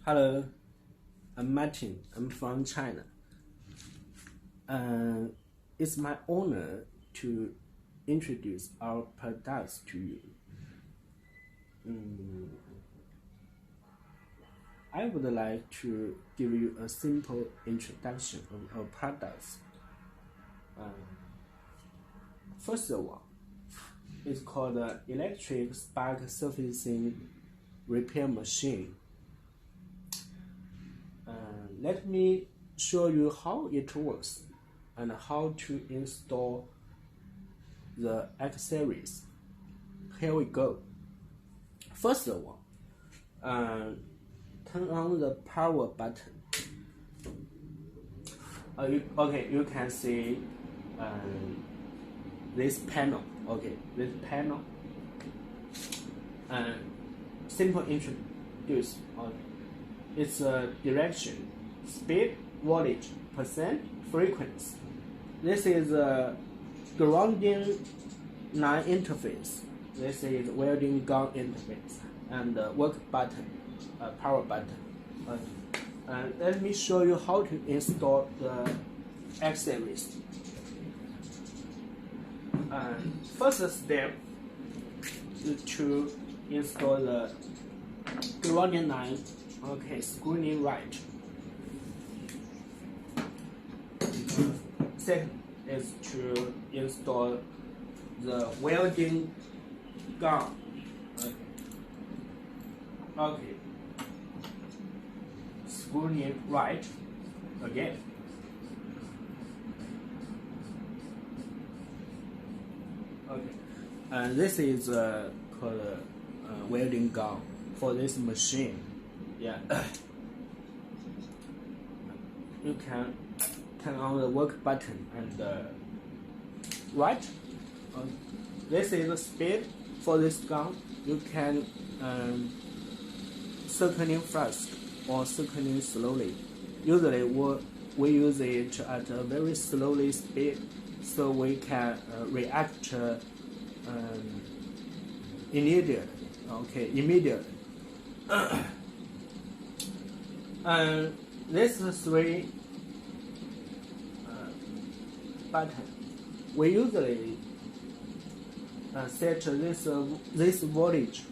Hello, I'm Martin. I'm from China. It's my honor to introduce our products to you. I would like to give you a simple introduction of our products. First of all, it's called the electric spark surfacing repair machine. Let me show you how it works and how to install the accessories. Here we go. First of all, turn on the power button. You can see this panel. This panel. Simple introduce. It's a direction, speed, voltage, percent, frequency. This is a grounding line interface. This is welding gun interface and work button, power button. Let me show you how to install the accessories. First step is to install the grounding line. Screwing right. Second is to install the welding gun. Screwing right again. And this is called welding gun for this machine. You can turn on the work button and right. This is the speed for this gun. You can circling fast or circling slowly. Usually we use it at a very slowly speed, so we can react immediately. And these three buttons, we usually set this voltage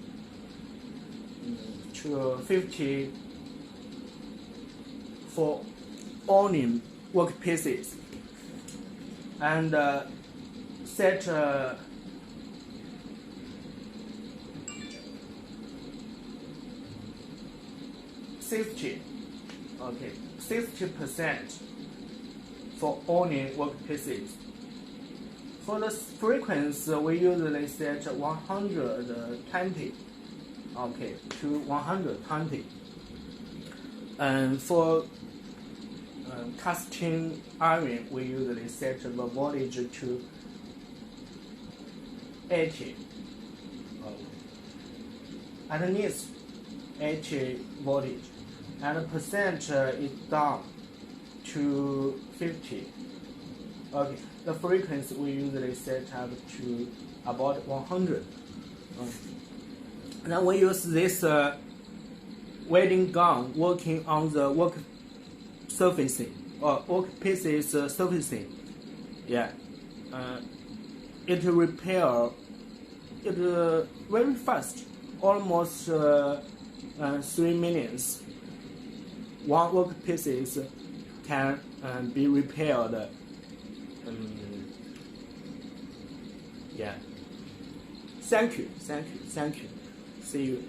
to 50 for owning workpieces, and set 60% for owning workpieces. For the frequency, we usually set 120 to 120. And for casting iron, we usually set the voltage to 80. Underneath 80 voltage, and the percent is down to 50. The frequency we usually set up to about 100. Then we use this welding gun working on the work surfacing or workpieces surfacing. It repair it very fast, almost 3 minutes. One workpieces can be repaired. Thank you. See you.